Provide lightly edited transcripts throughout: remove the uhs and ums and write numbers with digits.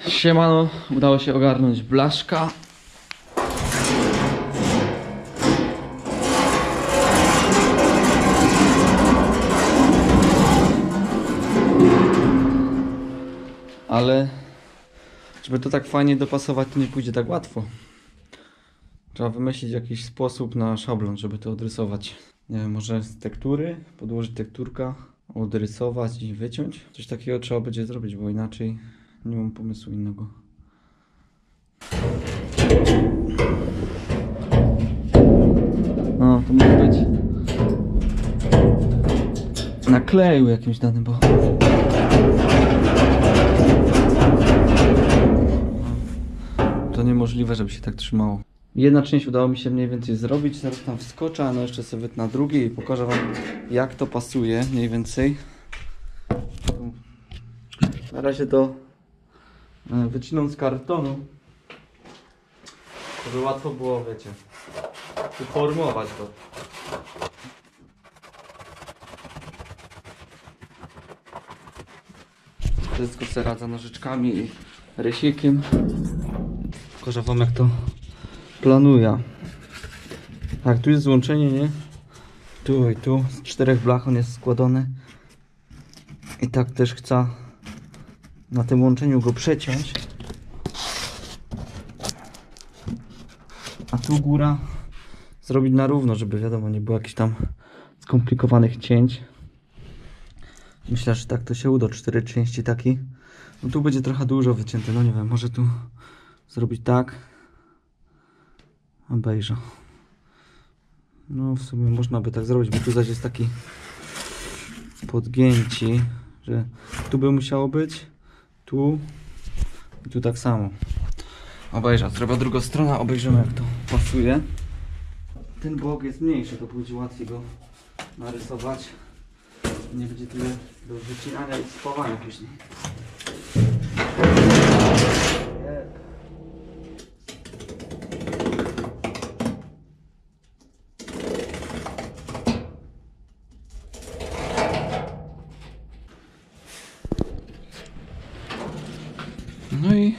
Siemano, udało się ogarnąć blaszka. Ale żeby to tak fajnie dopasować, to nie pójdzie tak łatwo. Trzeba wymyślić jakiś sposób na szablon, żeby to odrysować. Nie wiem, może z tektury, podłożyć tekturka, odrysować i wyciąć. Coś takiego trzeba będzie zrobić, bo inaczej nie mam pomysłu innego. No, to może być na kleju jakimś danym, bo to niemożliwe, żeby się tak trzymało. Jedna część udało mi się mniej więcej zrobić, zaraz tam wskoczę, no jeszcze sobie na drugiej i pokażę wam, jak to pasuje mniej więcej. Na razie to wycinam z kartonu, żeby łatwo było, wiecie, uformować to. Wszystko se radza nożyczkami i rysikiem. Pokażę wam, jak to planuję. Tak, tu jest złączenie, nie? Tu i tu, z 4 blach on jest składany. I tak też chcę na tym łączeniu go przeciąć. A tu góra zrobić na równo, żeby wiadomo, nie było jakichś tam skomplikowanych cięć. Myślę, że tak to się uda, 4 części taki. No tu będzie trochę dużo wycięte, no nie wiem, może tu zrobić tak. Obejrzę. No w sumie można by tak zrobić, bo tu zaś jest taki podgięci, że tu by musiało być, tu i tu tak samo. Obejrzę, zrobię drugą stronę, obejrzymy, jak to pasuje. Ten bok jest mniejszy, to będzie łatwiej go narysować. Nie będzie tyle do wycinania i spawania później. No i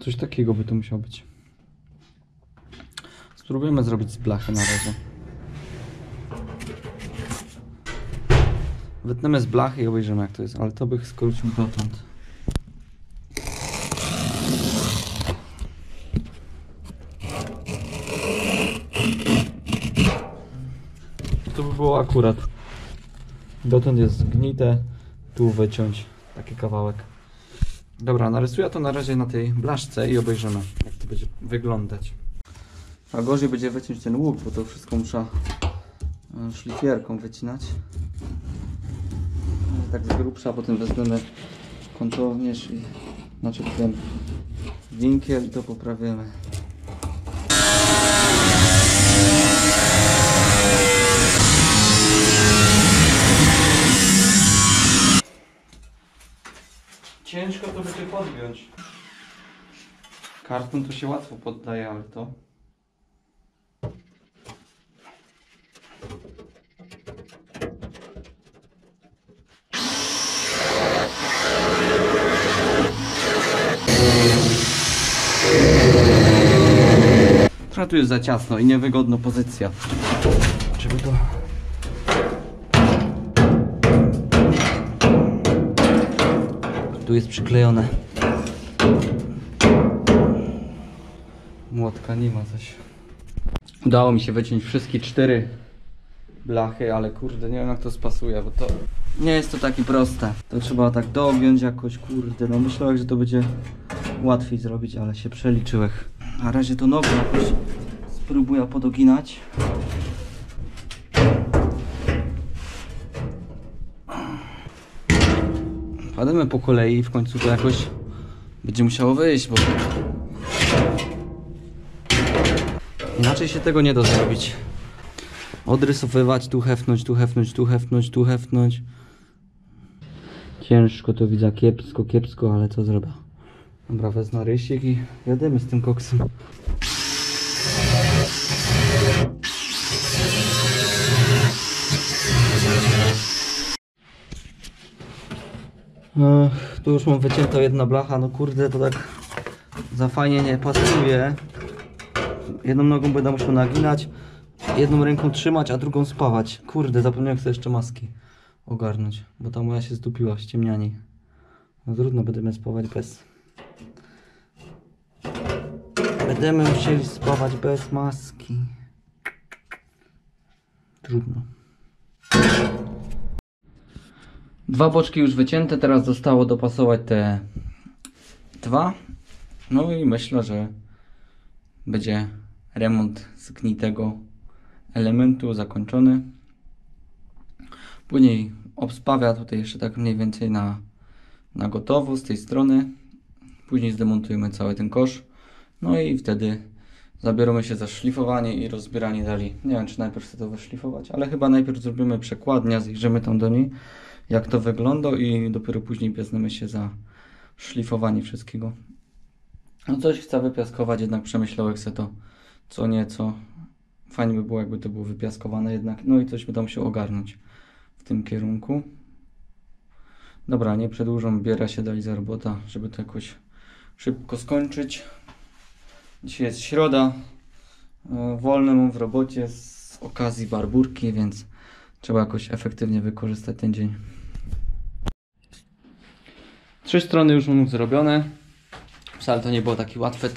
coś takiego by to musiało być. Spróbujemy zrobić z blachy na razie. Wytniemy z blachy i obejrzymy, jak to jest, ale to bych skrócił dotąd. To by było akurat. Dotąd jest zgnite, tu wyciąć taki kawałek. Dobra, narysuję to na razie na tej blaszce i obejrzymy, jak to będzie wyglądać. A gorzej będzie wyciąć ten łuk, bo to wszystko muszę szlifierką wycinać. Tak z grubsza, potem wezmemy kątownicz i znaczy ten winkiel i to poprawimy. Ciężko to będzie podgiąć. Karton to się łatwo poddaje, ale to... Trochę tu jest za ciasno i niewygodna pozycja. Żeby to... Tu jest przyklejone. Młotka nie ma coś. Udało mi się wyciąć wszystkie 4 blachy, ale kurde, nie wiem, jak to spasuje, bo to nie jest to takie proste. To trzeba tak dogiąć jakoś, kurde. No myślałem, że to będzie łatwiej zrobić, ale się przeliczyłem. Na razie to nogą jakoś spróbuję podoginać. Pademy po kolei i w końcu to jakoś będzie musiało wyjść, bo inaczej się tego nie da zrobić. Odrysowywać, tu hefnąć, tu hefnąć, tu hefnąć, tu hefnąć. Ciężko to widzę, kiepsko, kiepsko, ale co zrobię? Dobra, wezmę rysik i jadymy z tym koksem. Tu już mam wycięta jedna blacha, no kurde, to tak za fajnie nie pasuje. Jedną nogą będę musiał naginać, jedną ręką trzymać, a drugą spawać. Kurde, zapomniałem sobie jeszcze maski ogarnąć, bo ta moja się zdupiła w ściemniani. No trudno, będziemy spawać bez. Będziemy musieli spawać bez maski. Trudno. Dwa boczki już wycięte, teraz zostało dopasować te dwa. No i myślę, że będzie remont zgnitego elementu zakończony. Później obspawia tutaj jeszcze tak mniej więcej na gotowo z tej strony. Później zdemontujemy cały ten kosz. No i wtedy zabieramy się za szlifowanie i rozbieranie dali. Nie wiem, czy najpierw chcę to wyszlifować, ale chyba najpierw zrobimy przekładnię, zjrzymy tam do niej, jak to wygląda i dopiero później bierzemy się za szlifowanie wszystkiego. No coś chcę wypiaskować, jednak przemyślałem sobie to co nieco. Fajnie by było, jakby to było wypiaskowane jednak. No i coś by tam się ogarnąć w tym kierunku. Dobra, nie przedłużam, biera się dalej za robota, żeby to jakoś szybko skończyć. Dzisiaj jest środa, wolny mam w robocie z okazji barburki, więc trzeba jakoś efektywnie wykorzystać ten dzień. 3 strony już mam zrobione. Wcale to nie było takie łatwe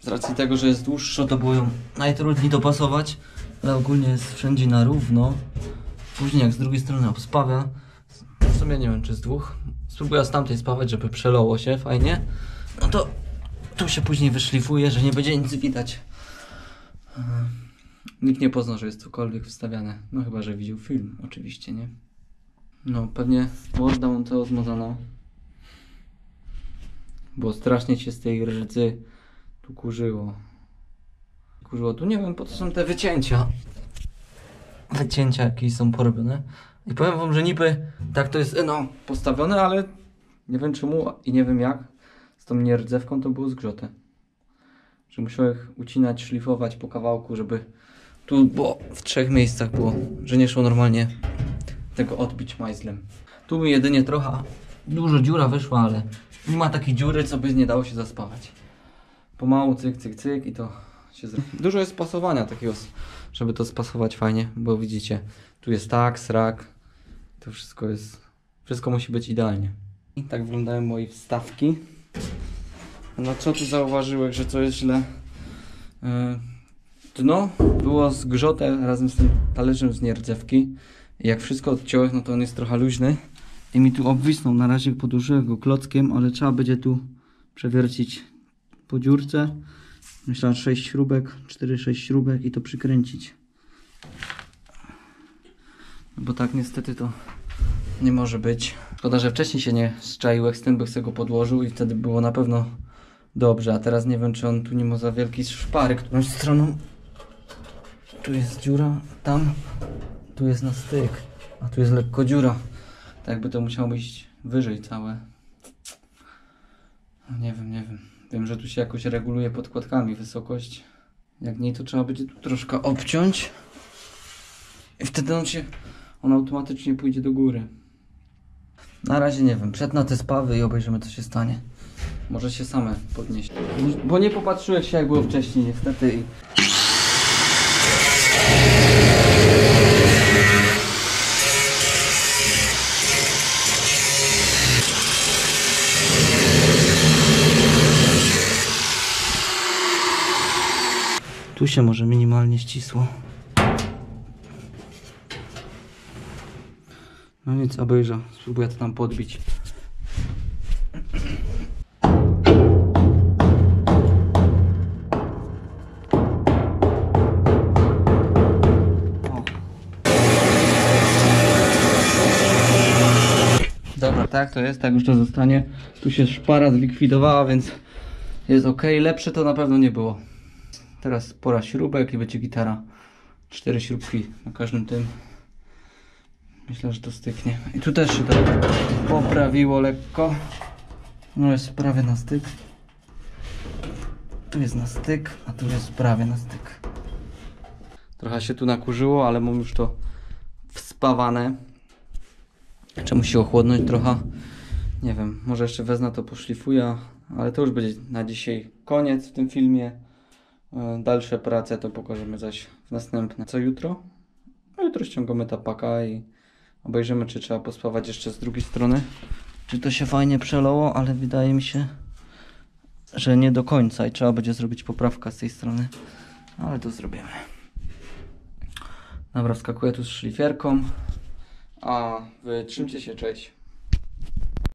z racji tego, że jest dłuższa, to było ją najtrudniej dopasować, ale ogólnie jest wszędzie na równo. Później jak z drugiej strony obspawia, w sumie nie wiem czy z dwóch, spróbuję z tamtej spawać, żeby przelało się fajnie, no to tu się później wyszlifuje, że nie będzie nic widać. Nikt nie pozna, że jest cokolwiek wstawiane, no chyba, że widział film, oczywiście, nie? No pewnie morda mam to odmazana, bo strasznie się z tej rdzy tu kurzyło. Tu nie wiem po co są te wycięcia. Wycięcia jakieś są porobione. I powiem wam, że niby tak to jest postawione, ale nie wiem czemu i nie wiem jak. Z tą nierdzewką to było zgrzote. Że musiałem ucinać, szlifować po kawałku, żeby tu było w 3 miejscach było, że nie szło normalnie tego odbić majzlem. Tu mi jedynie trochę dużo dziura wyszła, ale nie ma takiej dziury, co by nie dało się zaspawać. Pomału cyk, cyk, cyk i to się zrobi. Dużo jest pasowania takiego, żeby to spasować fajnie, bo widzicie, tu jest tak, srak, to wszystko musi być idealnie. I tak wyglądają moje wstawki. No co tu zauważyłem, że co jest źle? Dno było zgrzote razem z tym talerzem z nierdzewki. I jak wszystko odciąłem, no to on jest trochę luźny. I mi tu obwisnął, na razie podłożyłem go klockiem, ale trzeba będzie tu przewiercić po dziurce. Myślę, 6 śrubek, 4-6 śrubek i to przykręcić. Bo tak niestety to nie może być. Szkoda, że wcześniej się nie zczaiłem z tym, by sobie go podłożył i wtedy było na pewno dobrze. A teraz nie wiem, czy on tu nie ma za wielkiej szpary, którą stroną. Tu jest dziura, tam. Tu jest na styk, a tu jest lekko dziura. Tak jakby to musiało iść wyżej całe. Nie wiem. Wiem, że tu się jakoś reguluje podkładkami wysokość. Jak nie, to trzeba będzie tu troszkę obciąć. I wtedy on automatycznie pójdzie do góry. Na razie nie wiem. Przetnę te spawy i obejrzymy, co się stanie. Może się same podnieść. Bo nie popatrzyłem się, jak było wcześniej, niestety. Tu się może minimalnie ścisło. No nic, obejrzę. Spróbuję to tam podbić. Dobra, tak to jest, tak już to zostanie. Tu się szpara zlikwidowała, więc jest ok. Lepsze to na pewno nie było. Teraz pora śrubek i będzie gitara. 4 śrubki na każdym tym. Myślę, że to styknie. I tu też się to poprawiło lekko. No jest prawie na styk. Tu jest na styk, a tu jest prawie na styk. Trochę się tu nakurzyło, ale mam już to wspawane. Jeszcze musi ochłodnąć trochę. Nie wiem, może jeszcze wezmę to poszlifuję, ale to już będzie na dzisiaj koniec w tym filmie. Dalsze prace to pokażemy zaś w następne. Co jutro? A jutro ściągamy tapaka i obejrzymy, czy trzeba pospawać jeszcze z drugiej strony. Czy to się fajnie przelało, ale wydaje mi się, że nie do końca i trzeba będzie zrobić poprawkę z tej strony. Ale to zrobimy. Dobra, wskakuję tu z szlifierką. A wy trzymcie się, cześć.